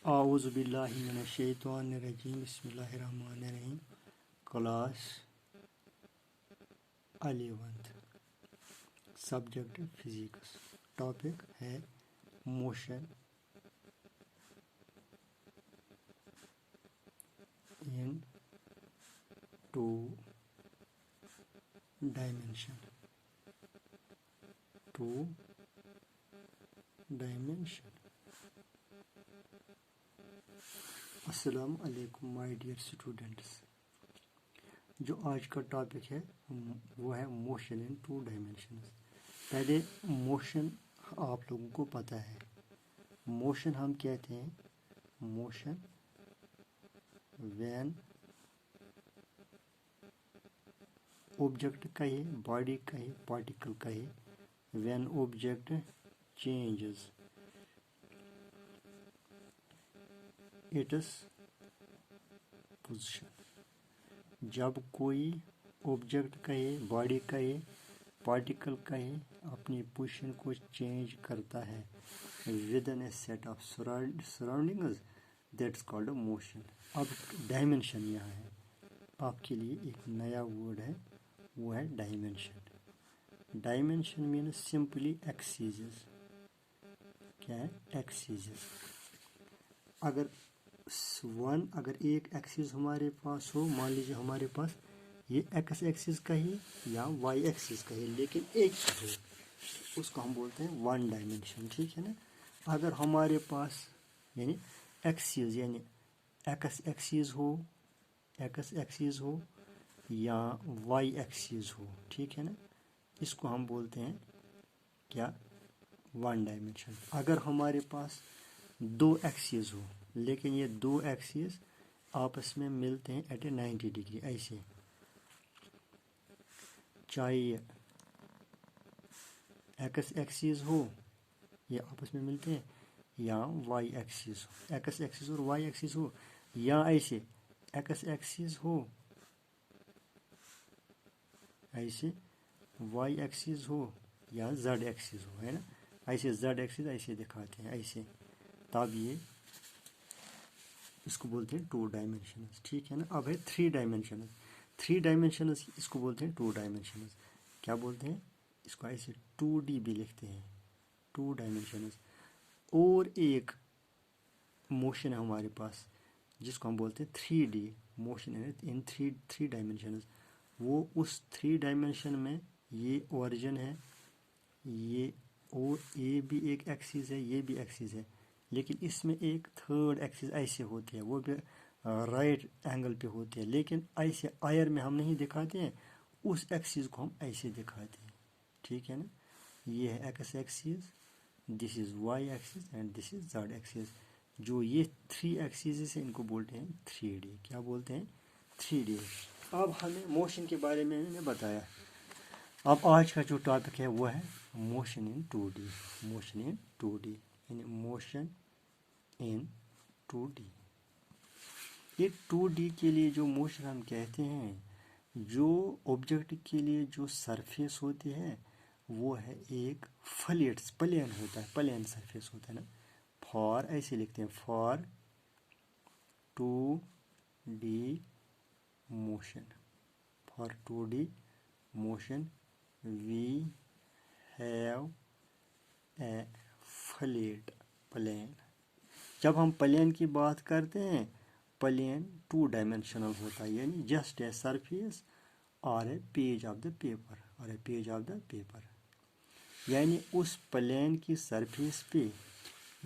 اعوذ باللہ من الشیطان الرجیم بسم اللہ الرحمن الرحیم class 11th subject physics topic ہے موشن ان 2 ڈائمینشن السلام علیکم مائی ڈیئر اسٹوڈنٹس. جو آج کا ٹاپک ہے وہ ہے موشن ان 2 ڈائمینشنز. پہلے موشن آپ لوگوں کو پتہ ہے. موشن ہم کہتے ہیں موشن وین آبجیکٹ کا ہے، باڈی کا ہے، پارٹیکل کا ہے. When object changes its position. جب کوئی آبجیکٹ کا ہے، باڈی کا ہے، پارٹیکل کا ہے اپنی پوزیشن کو چینج کرتا ہے with in a set of surroundings that's called motion. اب ڈائمینشن یہاں ہے آپ کے لیے ایک نیا ورڈ ہے، وہ ہے dimension. Dimension means simply axes. کیا ہے؟ ایکسیزز. اگر ایک ایکسیز ہمارے پاس ہو، مان لیجیے ہمارے پاس یہ ایکس ایکسیز کا ہی یا وائی ایکسیز کا ہی لیکن ایک ہو، اس کو ہم بولتے ہیں 1 ڈائمینشن. ٹھیک ہے نا. اگر ہمارے پاس یعنی ایکسیز یعنی ایکس ایکسیز ہو یا وائی ایکسیز ہو، ٹھیک ہے نا، اس کو ہم بولتے ہیں کیا؟ 1 ڈائمینشن. اگر ہمارے پاس 2 ایکسیز ہو لیکن یہ 2 ایکسیز آپس میں ملتے ہیں ایٹ اے 90 ڈگری، ایسے چاہے یہ ایکس ایکسیز ہو یہ آپس میں ملتے ہیں یا وائی ایکسیز ہو، ایکس ایکسیز اور وائی ایکسیز ہو، یا ایسے ایکس ایکسیز ہو ایسے وائی ایکسیز ہو یا زیڈ ایکسیز ہو، ہے نا. ایسے زیڈ ایکسیز ایسے دکھاتے ہیں ایسے، تب یہ اس کو بولتے ہیں 2 ڈائمینشنز. ٹھیک ہے نا. اب ہے 3 ڈائمینشنز. 3 ڈائمینشنز اس کو بولتے ہیں 2 ڈائمینشنز. کیا بولتے ہیں اس کو؟ ایسے 2D بھی لکھتے ہیں، 2 ڈائمینشنز. اور ایک موشن ہے ہمارے پاس جس کو ہم بولتے ہیں 3D موشن ان 3 ڈائمینشنز. وہ اس 3 ڈائمینشن میں یہ اوریجن ہے، یہ اور یہ بھی ایک ایکسیز ہے، یہ بھی ایکسیز ہے، لیکن اس میں ایک 3rd ایکسیز ایسے ہوتی ہے، وہ بھی رائٹ اینگل پہ ہوتی ہے، لیکن ایسے آئر میں ہم نہیں دکھاتے ہیں، اس ایکسیز کو ہم ایسے دکھاتے ہیں. ٹھیک ہے نا. یہ ہے X axis, this is Y axis and this is Z axis. جو یہ 3 ایکسیز ہیں ان کو بولتے ہیں 3D. کیا بولتے ہیں؟ 3D. اب ہمیں موشن کے بارے میں نے بتایا. اب آج کا جو ٹاپک ہے وہ ہے موشن ان 2D. موشن ان 2D یعنی موشن ان 2D. یہ 2D کے لیے جو موشن ہم کہتے ہیں، جو آبجیکٹ کے لیے جو سرفیس ہوتی ہے وہ ہے ایک پلین ہوتا ہے، پلین سرفیس ہوتا ہے نا. فار ایسے لکھتے ہیں for 2D motion. For 2D motion we have a flat plane. جب ہم پلین کی بات کرتے ہیں، پلین 2 ڈائمینشنل ہوتا ہے، یعنی جسٹ اے سرفیس اور a page of the paper. یعنی اس پلین کی سرفیس پہ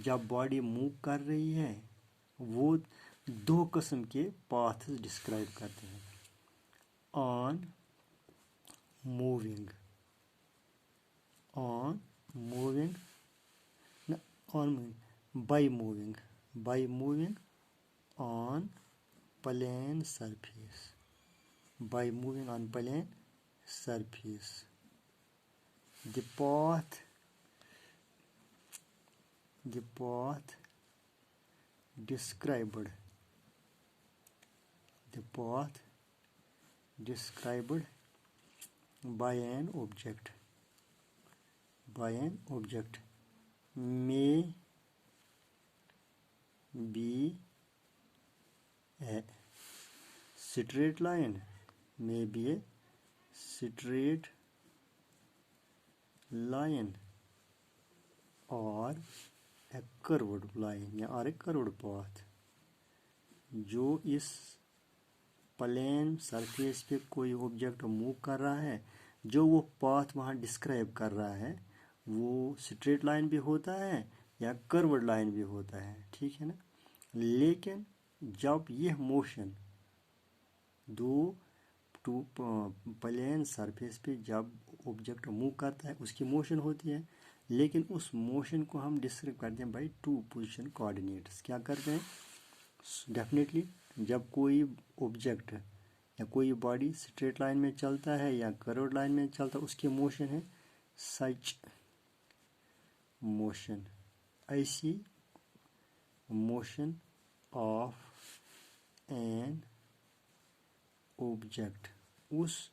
جب باڈی موو کر رہی ہے وہ 2 قسم کے پاتھز ڈسکرائب کرتے ہیں. On moving by moving on plane surface. The path described by an object may be a straight line, may be a straight line or a curved line or a curved path. जो इस plane surface पे कोई object move कर रहा है, जो वो path वहाँ डिस्क्राइब कर रहा है वो स्ट्रेट लाइन भी होता है या कर्व्ड लाइन भी होता है, ठीक है ना। लेकिन जब यह मोशन टू प्लेन सरफेस पे जब ऑब्जेक्ट मूव करता है उसकी मोशन होती है, लेकिन उस मोशन को हम डिस्क्राइब करते हैं बाई टू पोजीशन कोऑर्डिनेट्स। क्या करते हैं, डेफिनेटली जब कोई ऑब्जेक्ट या कोई बॉडी स्ट्रेट लाइन में चलता है या कर्व्ड लाइन में चलता है उसकी मोशन है सच मोशन, ऐसी मोशन ऑफ एन ऑब्जेक्ट, उस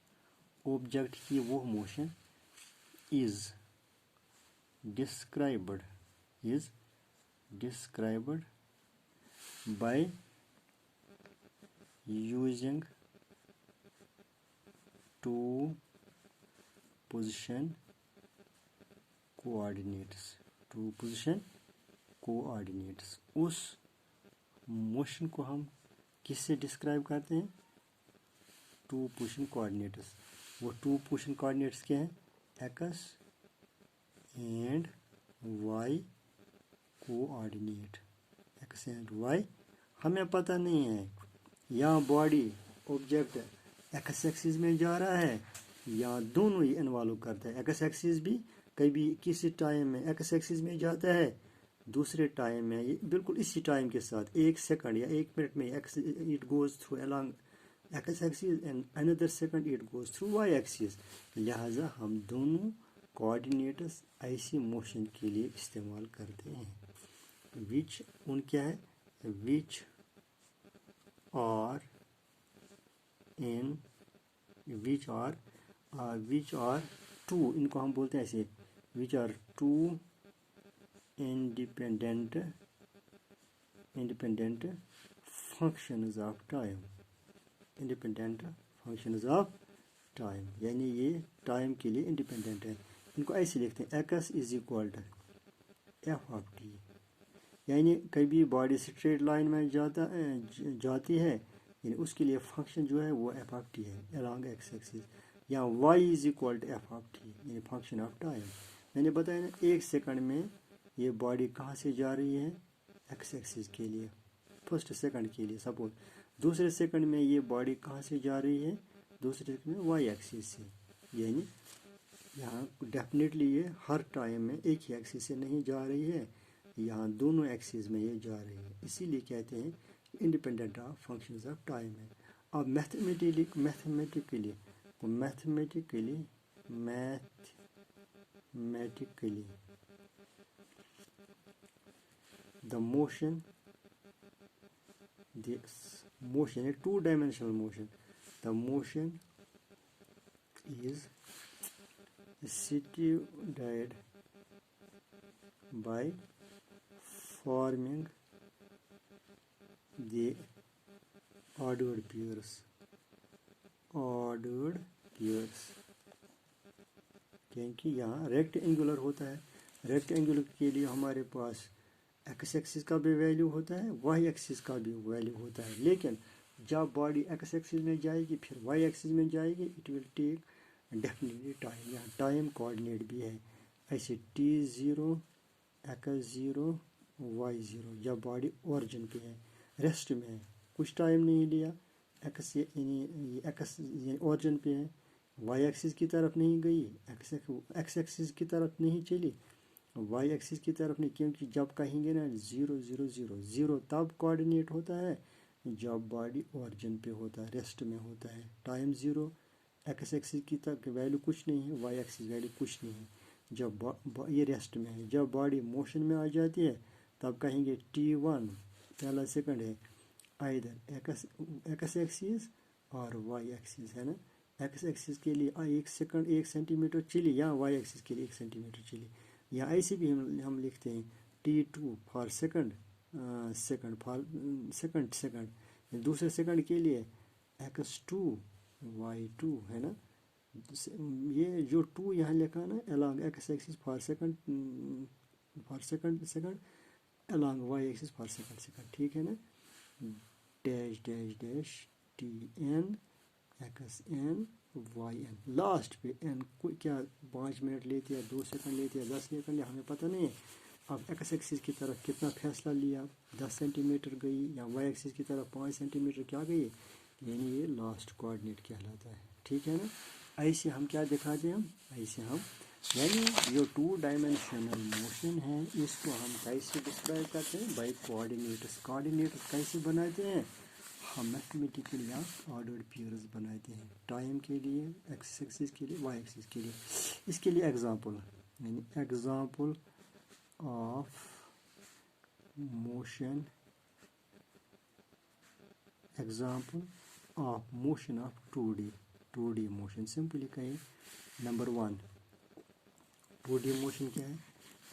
ऑब्जेक्ट की वो motion is described by using two position coordinates। उस मोशन को हम किससे डिस्क्राइब करते हैं, टू पोजीशन कोऑर्डिनेट्स। वो टू पोजीशन कोऑर्डिनेट्स क्या हैं, X and Y coordinate. X and Y हमें पता नहीं है यहाँ बॉडी ऑब्जेक्ट एक्स एक्सिस में जा रहा है या दोनों ही इन्वॉल्व करता है। एक्स एक्सिस भी कभी किसी टाइम में एक्स एक्सिस में जाता है, दूसरे टाइम में ये बिल्कुल इसी टाइम के साथ 1 सेकंड या 1 मिनट में X it goes through along X axis and another second it goes through Y axis. लिहाजा हम दोनों कोऑर्डिनेट्स ऐसी मोशन के लिए इस्तेमाल करते हैं विच उन क्या है, विच आर टू, इनको हम बोलते हैं ऐसे, which are two independent functions of time. Independent functions of time यानी ये टाइम के लिए इंडिपेंडेंट है। इनको ऐसे लिखते हैं, X is equal to F of T, यानी कभी बॉडी स्ट्रेट लाइन में जाती है यानी उसके लिए फंक्शन जो है वो एफ ऑफ टी है अलॉन्ग एक्स एक्सिस, या Y is equal to F of T यानी फंक्शन ऑफ टाइम। मैंने बताया ना 1 सेकंड में ये बॉडी कहाँ से जा रही है, एक्स एक्सिस के लिए, फर्स्ट सेकंड के लिए सपोज। दूसरे सेकंड में ये बॉडी कहाँ से जा रही है, दूसरे सेकंड में वाई एक्सिस से, यानी यहाँ डेफिनेटली ये हर टाइम में एक ही एक्सिस से नहीं जा रही है, यहाँ दोनों एक्सिस में ये जा रही है, इसीलिए कहते हैं independent of functions of time है। अब मैथमेटिकली द मोशन है two dimensional motion, the motion is studied by forming the ordered pairs। क्योंकि यहाँ रेक्टेंगुलर होता है, रेक्टेंगुलर के लिए हमारे पास एक्स एक्सिस का भी वैल्यू होता है, वाई एक्सिस का भी वैल्यू होता है, लेकिन जब बॉडी एक्स एक्सिस में जाएगी फिर वाई एक्सिस में जाएगी, it will take definitely time. यहाँ टाइम कोऑर्डिनेट भी है ऐसे t0 x0 y0, जब बॉडी ओरिजिन पे है, रेस्ट में है, कुछ टाइम नहीं लिया, एक्स ओरिजिन पे है, वाई एक्सिस की तरफ नहीं गई, एक्स एक्सिस की तरफ नहीं चली, वाई एक्सिस की तरफ नहीं, क्योंकि जब कहेंगे ना 0 0 0 0 तब कोऑर्डिनेट होता है जब बॉडी ओरिजिन पे होता है, रेस्ट में होता है। टाइम 0, एक्स एक्सिस की तक वैल्यू कुछ नहीं है, वाई एक्सिस वैल्यू कुछ नहीं है, जब ये रेस्ट में है। जब बॉडी मोशन में आ जाती है तब कहेंगे t1 पहला सेकंड है आइदर एक्स एक्सिस और वाई एक्सिस, है ना। एक्स एक्सिस के लिए 1 सेकंड 1 सेंटीमीटर चली, या वाई एक्सिस के लिए 1 सेंटीमीटर चली, या ऐसे भी हम लिखते हैं t2 for second second for second दूसरे सेकंड के लिए x2 y2 है ना। ये जो 2 यहाँ लिखा ना along x axis for second along y axis for second, ठीक है ना। Dash dash dash T N X N Y N, last पे एन को क्या 5 मिनट लेती है, 2 सेकंड लेती है, 10 सेकंड हमें पता नहीं है। अब एक्स एक्सिस की तरफ कितना फैसला लिया, 10 सेंटीमीटर गई, या वाई एक्सिस की तरफ 5 सेंटीमीटर क्या गई, यानी ये लास्ट कोऑर्डिनेट कहलाता है, ठीक है ना। ऐसे हम क्या दिखाते हैं, ऐसे हम यानी जो 2 डायमेंशनल मोशन है इसको हम कैसे डिस्क्राइब करते हैं, बाई कोऑर्डिनेट्स। कोऑर्डिनेट्स कैसे बनाते हैं, हम मैथमेटिकल या ऑर्डर्ड पेयर्स बनाते हैं, टाइम के लिए, एक्स एक्सिस के लिए, वाई एक्सिस के लिए। इसके लिए एग्जांपल, यानी example of motion, example of motion of 2D motion. Simply कहें नंबर 1 2D मोशन क्या है,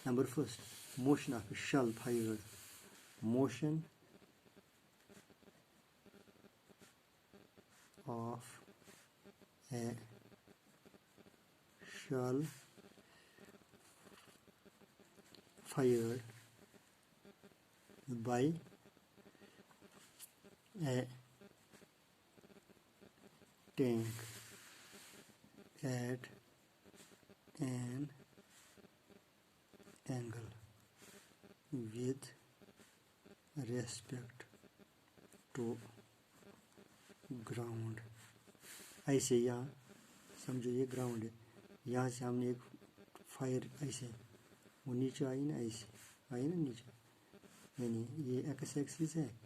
number first motion of shell fiber, motion of a shell fired by a tank at an angle with respect to ground. ऐसे यहाँ समझो ये ground है, यहाँ से हमने एक फायर ऐसे वो नीचे आई ना, ऐसे आई ना नीचे, यानी ये एक्स एक्सिस है,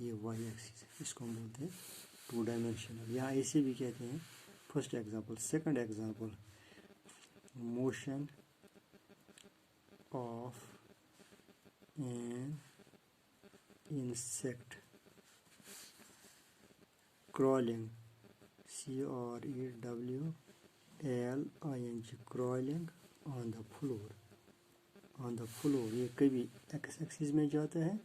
ये वाई एक्सिस है, इसको हम बोलते हैं 2 डायमेंशनल। यहाँ ऐसे भी कहते हैं। First example, second example, motion of an insect crawling, CRAWLING, crawling on the floor। ये कभी एक्स एक्सिस में जाता है,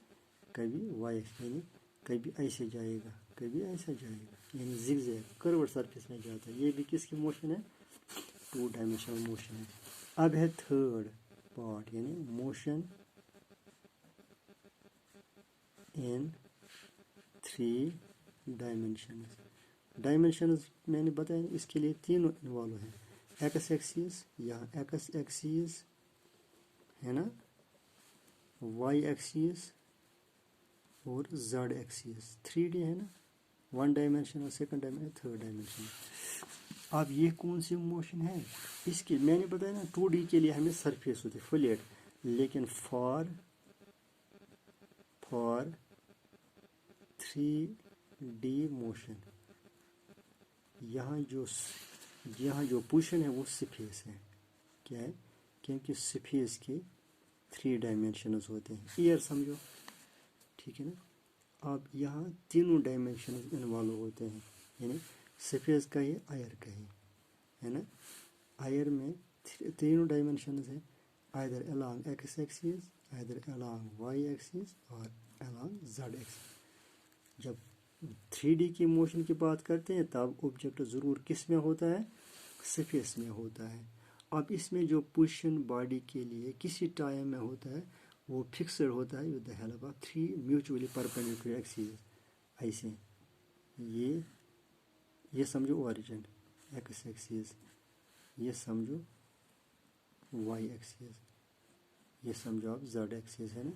कभी वाई एक्सिस, यानी कभी ऐसे जाएगा, कभी ऐसा जाएगा, यानी जिगजैग कर्व सरफेस में जाता है। ये भी किसकी मोशन है, 2 डायमेंशनल मोशन है। अब है थर्ड पार्ट, यानी मोशन इन 3 डायमेंशंस मैंने बताया, इसके लिए 3 इन्वॉल्व हैं, एक्स एक्सिस, यहाँ एक्स एक्सिस है ना, वाई एक्सिस और जेड एक्सिस। 3D है ना, 1 dimension, second dimension, third dimension. अब ये कौन सी मोशन है, इसके मैंने बताया ना 2D के लिए हमें सरफेस होती है फ्लैट, लेकिन फॉर 3D मोशन यहाँ जो पोजीशन है वो स्पेस है, क्या है, क्योंकि स्पेस के 3 डायमेंशंस होते हैं। एयर समझो, ठीक है ना। अब यहाँ 3 डायमेंशन इन्वॉल्व होते हैं, यानी स्पेस का ही, एयर का ही, है ना। एयर में 3 डायमेंशंस है, either along X axis, either along Y axis और अलोंग जेड एक्सिस। जब 3D की मोशन की बात करते हैं तब ऑब्जेक्ट ज़रूर किस में होता है, स्पेस में होता है। अब इसमें जो पोजीशन बॉडी के लिए किसी टाइम में होता है वो फिक्सड होता है with the help of 3 mutually perpendicular axis. ऐसे ये समझो ओरिजिन एक्स एक्सिस, ये समझो वाई एक्सिस, ये समझो आप जेड एक्सिस, है ना,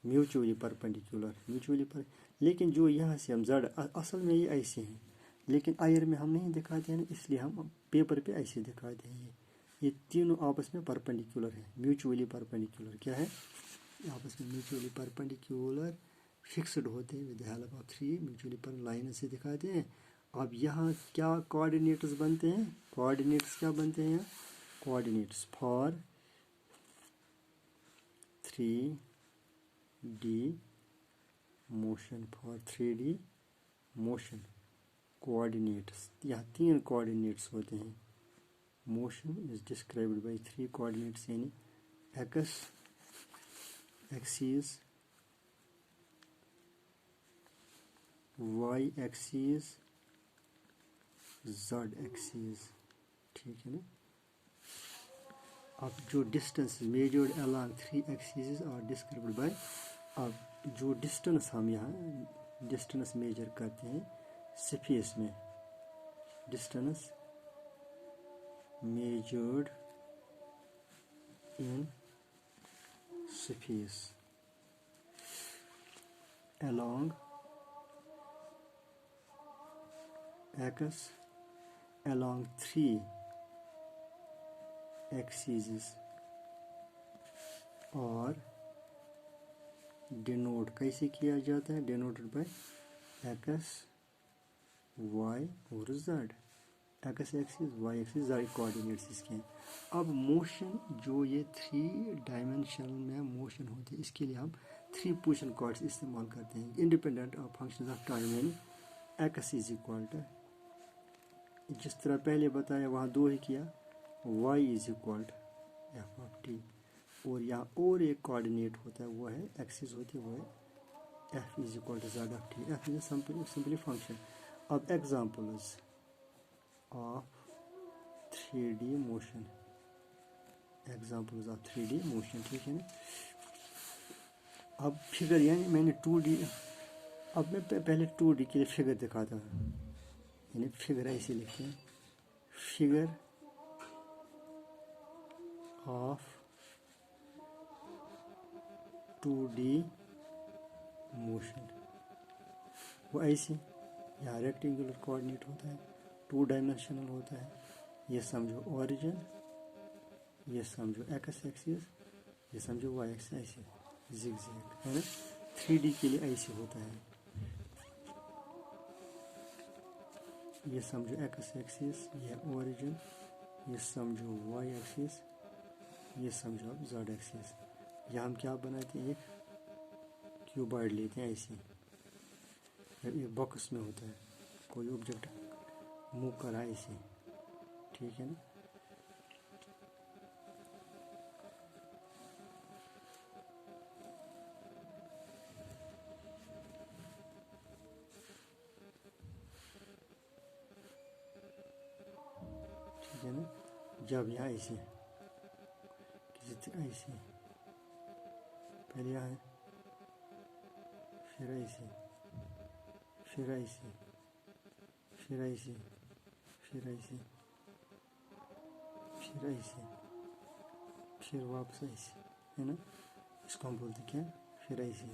म्यूचुअली परपेंडिकुलर, लेकिन जो यहाँ से हम जेड असल में ये ऐसे हैं, लेकिन आयर में हम नहीं दिखाते हैं ना, इसलिए हम पेपर पे ऐसे दिखाते हैं। ये तीनों आपस में परपेंडिकुलर है, म्यूचुअली परपेंडिकुलर। क्या है, आपस में म्यूचुअली परपेंडिकुलर फिक्स्ड होते हैं with the help of 3 mutually पर लाइन से दिखाते हैं। अब यहाँ क्या कोऑर्डिनेट्स बनते हैं, कोऑर्डिनेट्स क्या बनते हैं, coordinates for 3D motion, coordinates, यहाँ 3 कोऑर्डिनेट्स होते हैं। Motion is described by 3 coordinates, यानी X axis, Y axis, Z axis, ठीक है ना। अब जो distance measured along 3 axis are described by, अब जो डिस्टेंस हम यहाँ डिस्टेंस मेजर करते हैं स्पेस में, distance measured in space along x along 3 axes और डिनोट कैसे किया जाता है, डिनोटेड बाय एक्स वाई और Z, X axis Y axis Z coordinates इसके हैं। अब मोशन जो ये 3 डायमेंशन में मोशन होती है, इसके लिए हम 3 पोजीशन कॉर्ड्स इस्तेमाल करते हैं independent of function of time, यानी एक्स इज इक्वल टू, जिस तरह पहले बताया वहाँ 2 ही किया, Y is equal to F of T, और यहाँ और एक कोऑर्डिनेट होता है वो है एक्सिस होती है, वो है F is equal to Z of T, F is simply function. अब examples of 3D motion, examples of 3D motion, ठीक है ना। अब फिगर, यानी मैंने 2D, अब मैं पहले 2D के लिए फिगर दिखाता हूँ, यानी फिगर ऐसे लिखते हैं, फिगर ऑफ 2D मोशन, वो ऐसे, यहाँ रेक्टेंगुलर कोऑर्डिनेट होता है, 2 डायमेंशनल होता है, ये समझो ओरिजिन, ये समझो एक्स एक्सिस, ये समझो वाई एक्सिस, ऐसे जिग जैग है ना। 3D के लिए ऐसे होता है, ये समझो एक्स एक्सिस, ये ओरिजिन, ये समझो वाई एक्सिस, ये समझो अब जेड एक्सिस। यहाँ हम क्या बनाते हैं, एक क्यूबॉइड लेते हैं ऐसे, एक बॉक्स में होता है, कोई ऑब्जेक्ट मूव करा इसे, ठीक है ना। ठीक है ना, जब यहाँ ऐसे किसी तरह ऐसे, पहले यहाँ है, फिर ऐसे, फिर ऐसे, फिर ऐसे, फिर ऐसे, फिर ऐसे, फिर वापस ऐसे, है ना, इसको हम बोलते क्या, फिर ऐसे।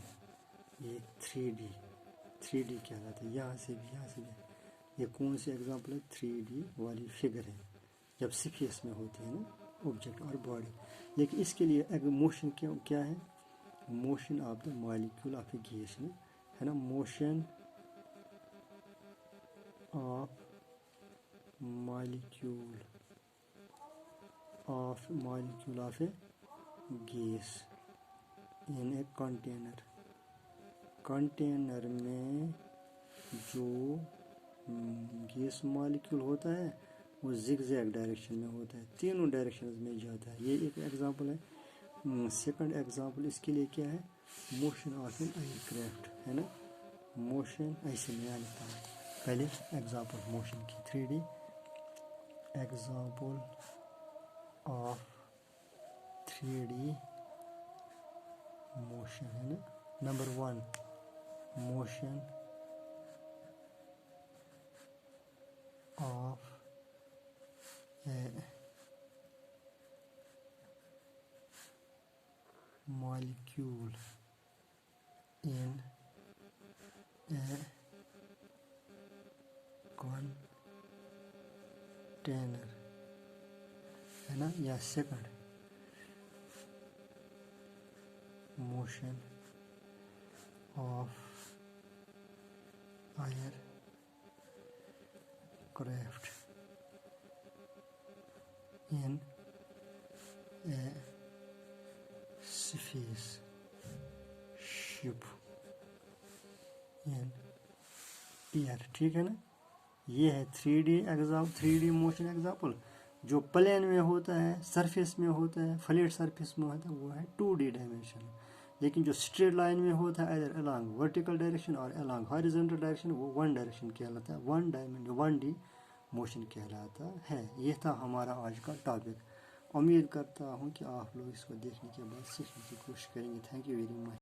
ये 3D कहलाता है, यहाँ से भी, यहाँ से भी। ये कौन सी एग्जांपल है, 3D वाली फिगर है, जब स्पेस में होती है ना ऑब्जेक्ट और बॉडी। लेकिन इसके लिए अगर मोशन क्या है, motion of the molecule of A gas, है ना, motion of molecule of a gas in a container, container में जो गैस मॉलिक्यूल होता है वो जिगजैग डायरेक्शन में होता है, तीनों डायरेक्शंस में जाता है। ये एक एग्जांपल है। सेकंड एग्जांपल इसके लिए क्या है, मोशन ऑफ एन एयरक्राफ्ट, है ना, मोशन ऐसे में आता है। पहले एग्जांपल मोशन की 3D, example of 3D motion, है ना। Number 1, motion of A molecule in a container, है ना। या second, motion of aircraft in a spaceship in air, ठीक है ना। ये है 3D example, 3D motion example. जो प्लेन में होता है, सरफेस में होता है, फ्लैट सरफेस में होता है, वो है 2D डायमेंशन। لیکن جو اسٹریٹ لائن میں ہوتا ہے ادھر الانگ ورٹیکل ڈائریکشن اور الانگ ہاریزونٹل ڈائریکشن وہ ون ڈائریکشن کہلاتا ہے, ون ڈی موشن کہلاتا ہے. یہ تھا ہمارا آج کا ٹاپک. امید کرتا ہوں کہ آپ لوگ اس کو دیکھنے کے بعد سیکھنے کی کوشش کریں گے. Thank you very much.